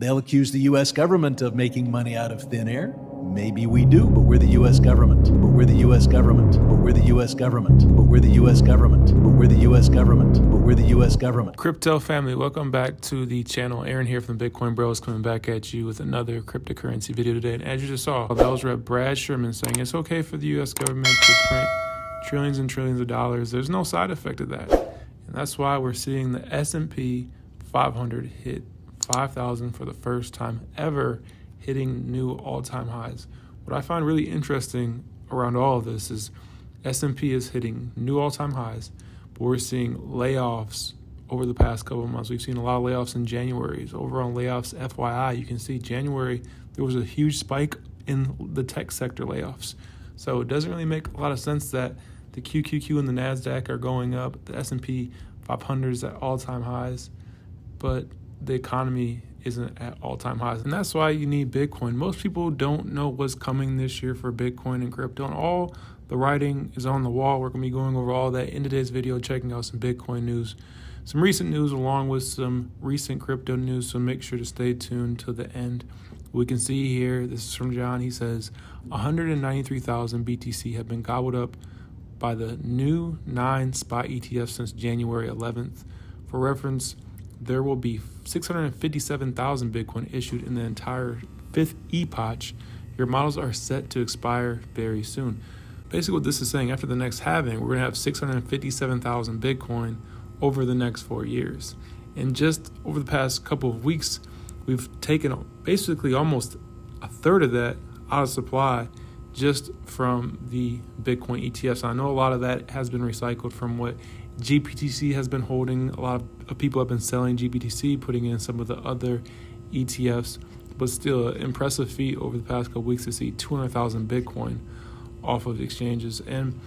They'll accuse the U.S. government of making money out of thin air. Maybe we do, but we're the U.S. government. But we're the U.S. government. But we're the U.S. government. But we're the U.S. government. But we're the U.S. government. But we're the U.S. government. Crypto family, welcome back to the channel. Aaron here from the Bitcoin Bros coming back at you with another cryptocurrency video today. And as you just saw, that was Rep. Brad Sherman saying it's okay for the U.S. government to print trillions and trillions of dollars. There's no side effect of that. And that's why we're seeing the S&P 500 hit 5,000 for the first time ever, hitting new all-time highs. What I find really interesting around all of this is S&P is hitting new all-time highs, but we're seeing layoffs over the past couple of months. We've seen a lot of layoffs in January. So over on layoffs, FYI, you can see January, there was a huge spike in the tech sector layoffs. So it doesn't really make a lot of sense that the QQQ and the NASDAQ are going up, the S&P 500 is at all-time highs, but the economy isn't at all-time highs. And that's why you need Bitcoin. Most people don't know what's coming this year for Bitcoin and crypto. And all the writing is on the wall. We're going to be going over all that in today's video, checking out some Bitcoin news, some recent news along with some recent crypto news. So make sure to stay tuned to the end. We can see here, this is from John. He says 193,000 BTC have been gobbled up by the new 9 spot ETFs since January 11th. For reference, there will be 657,000 Bitcoin issued in the entire fifth epoch. Your models are set to expire very soon. Basically what this is saying, after the next halving, we're going to have 657,000 Bitcoin over the next 4 years. And just over the past couple of weeks, we've taken basically almost a third of that out of supply just from the Bitcoin ETFs. I know a lot of that has been recycled from what GBTC has been holding. A lot of people have been selling GBTC, putting in some of the other ETFs, but still an impressive feat over the past couple weeks to see 200,000 Bitcoin off of exchanges. And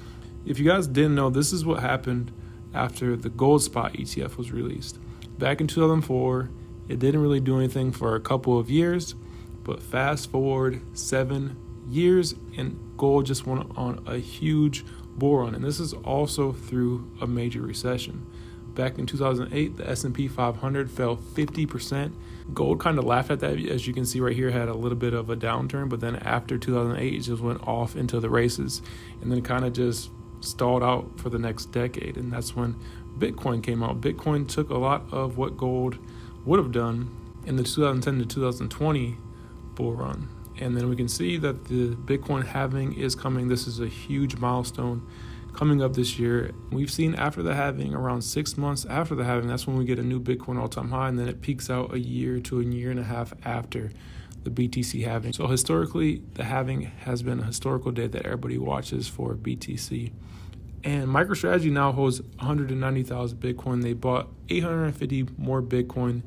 if you guys didn't know, this is what happened after the gold spot ETF was released. Back in 2004, it didn't really do anything for a couple of years, but fast forward 7 years and gold just went on a huge bull run. And this is also through a major recession. Back in 2008, the S&P 500 fell 50%. Gold kind of laughed at that. As you can see right here, had a little bit of a downturn, but then after 2008, it just went off into the races and then kind of just stalled out for the next decade. And that's when Bitcoin came out. Bitcoin took a lot of what gold would have done in the 2010 to 2020 bull run. And then we can see that the Bitcoin halving is coming. This is a huge milestone coming up this year. We've seen after the halving, around 6 months after the halving, that's when we get a new Bitcoin all-time high, and then it peaks out a year to a year and a half after the BTC halving. So historically, the halving has been a historical day that everybody watches for BTC. And MicroStrategy now holds 190,000 Bitcoin. They bought 850 more Bitcoin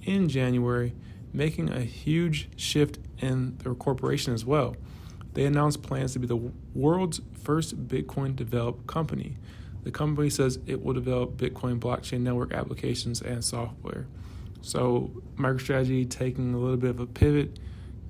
in January, making a huge shift in their corporation as well. They announced plans to be the world's first Bitcoin developed company. The company says it will develop Bitcoin blockchain network applications and software. So MicroStrategy taking a little bit of a pivot,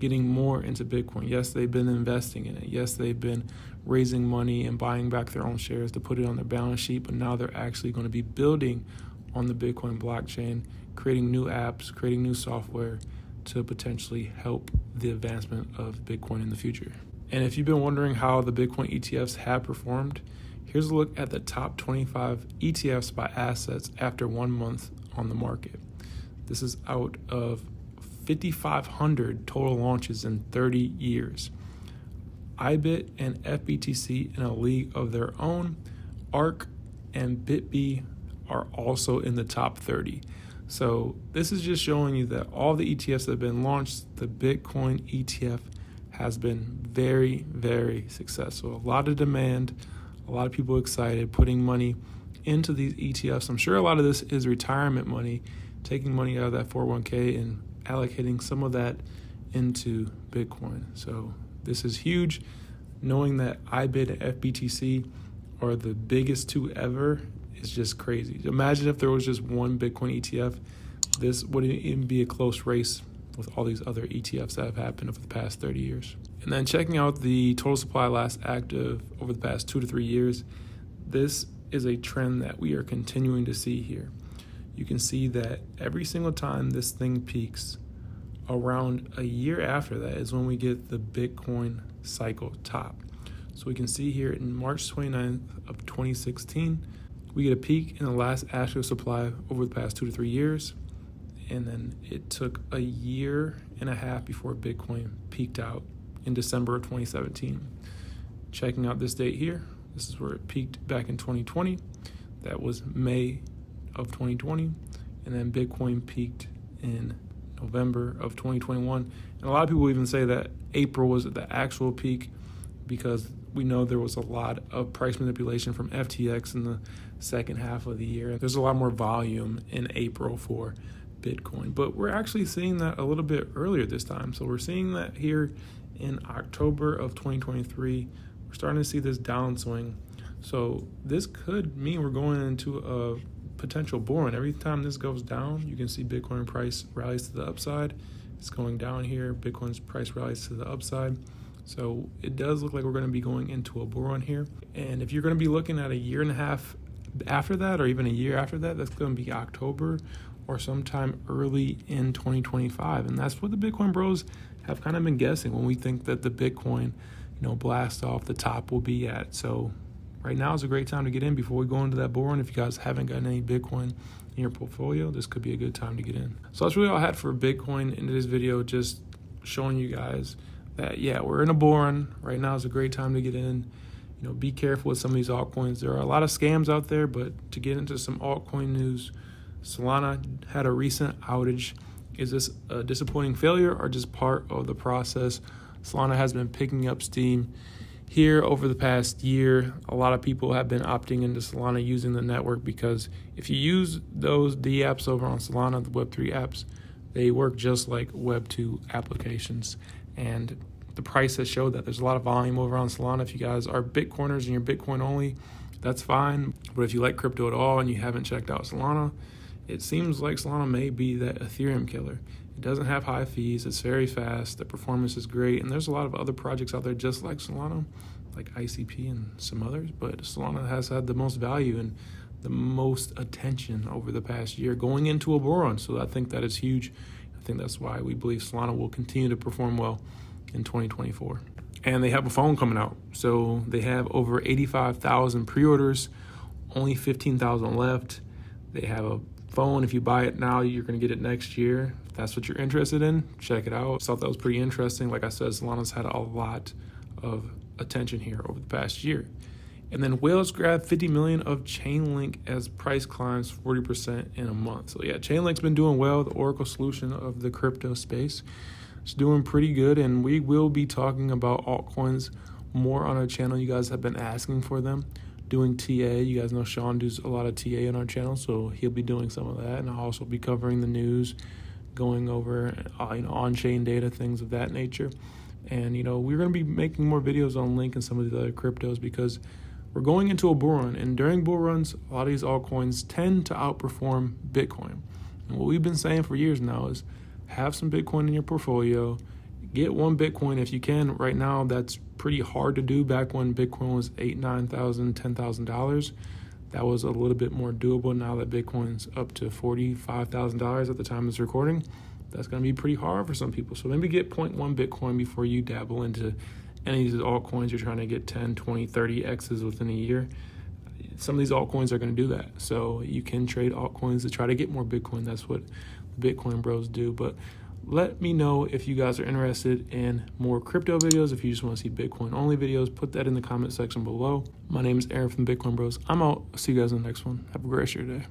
getting more into Bitcoin. Yes, they've been investing in it. Yes, they've been raising money and buying back their own shares to put it on their balance sheet, but now they're actually going to be building on the Bitcoin blockchain, creating new apps, creating new software to potentially help the advancement of Bitcoin in the future. And if you've been wondering how the Bitcoin ETFs have performed, here's a look at the top 25 ETFs by assets after 1 month on the market. This is out of 5,500 total launches in 30 years. IBIT and FBTC in a league of their own. ARK and BitB are also in the top 30. So this is just showing you that all the ETFs that have been launched, the Bitcoin ETF has been very, very successful. A lot of demand, a lot of people excited, putting money into these ETFs. I'm sure a lot of this is retirement money, taking money out of that 401k and allocating some of that into Bitcoin. So this is huge. Knowing that IBIT and FBTC are the biggest two ever is just crazy. Imagine if there was just one Bitcoin ETF. This wouldn't even be a close race with all these other ETFs that have happened over the past 30 years. And then checking out the total supply last active over the past 2 to 3 years, this is a trend that we are continuing to see here. You can see that every single time this thing peaks, around a year after that is when we get the Bitcoin cycle top. So we can see here in March 29th of 2016, we get a peak in the last actual supply over the past 2 to 3 years. And then it took a year and a half before Bitcoin peaked out in December of 2017. Checking out this date here, this is where it peaked back in 2020. That was May of 2020. And then Bitcoin peaked in November of 2021. And a lot of people even say that April was the actual peak because we know there was a lot of price manipulation from FTX in the second half of the year. There's a lot more volume in April for Bitcoin, but we're actually seeing that a little bit earlier this time. So we're seeing that here in October of 2023. We're starting to see this downswing. So this could mean we're going into a potential bull run. Every time this goes down, you can see Bitcoin price rallies to the upside. It's going down here. Bitcoin's price rallies to the upside. So it does look like we're going to be going into a bull run here. And if you're going to be looking at a year and a half after that, or even a year after that, that's going to be October or sometime early in 2025. And that's what the Bitcoin bros have kind of been guessing when we think that the Bitcoin, blast off the top will be at. So right now is a great time to get in before we go into that bull run. If you guys haven't gotten any Bitcoin in your portfolio, this could be a good time to get in. So that's really all I had for Bitcoin in this video, just showing you guys that, yeah, we're in a bull run. Right now is a great time to get in. Be careful with some of these altcoins. There are a lot of scams out there, but to get into some altcoin news, Solana had a recent outage. Is this a disappointing failure or just part of the process? Solana has been picking up steam here over the past year. A lot of people have been opting into Solana using the network because if you use those D apps over on Solana, the Web3 apps, they work just like Web2 applications. And the price has showed that there's a lot of volume over on Solana. If you guys are Bitcoiners and you're Bitcoin only, that's fine. But if you like crypto at all and you haven't checked out Solana, it seems like Solana may be that Ethereum killer. It doesn't have high fees. It's very fast. The performance is great. And there's a lot of other projects out there just like Solana, like ICP and some others. But Solana has had the most value and the most attention over the past year going into a bull run. So I think that is huge. I think that's why we believe Solana will continue to perform well in 2024. And they have a phone coming out. So they have over 85,000 pre-orders, only 15,000 left. They have a phone. If you buy it now, you're going to get it next year. If that's what you're interested in, check it out. I thought that was pretty interesting. Like I said, Solana's had a lot of attention here over the past year. And then whales grabbed 50 million of Chainlink as price climbs 40% in a month. So yeah, Chainlink's been doing well. The Oracle solution of the crypto space is doing pretty good. And we will be talking about altcoins more on our channel. You guys have been asking for them. Doing TA. You guys know Sean does a lot of TA on our channel, so he'll be doing some of that. And I'll also be covering the news, going over on-chain data, things of that nature. And we're going to be making more videos on Link and some of the other cryptos because we're going into a bull run. And during bull runs, a lot of these altcoins tend to outperform Bitcoin. And what we've been saying for years now is have some Bitcoin in your portfolio. Get one Bitcoin if you can. Right now, that's pretty hard to do. Back when Bitcoin was $8,000, $9,000, $10,000, that was a little bit more doable. Now that Bitcoin's up to $45,000 at the time of this recording, that's going to be pretty hard for some people. So maybe get 0.1 Bitcoin before you dabble into any of these altcoins. You're trying to get 10, 20, 30 X's within a year. Some of these altcoins are going to do that. So you can trade altcoins to try to get more Bitcoin. That's what the Bitcoin bros do. But let me know if you guys are interested in more crypto videos. If you just want to see Bitcoin only videos, put that in the comment section below. My name is Aaron from Bitcoin Bros. I'm out. I'll see you guys in the next one. Have a great rest of your day.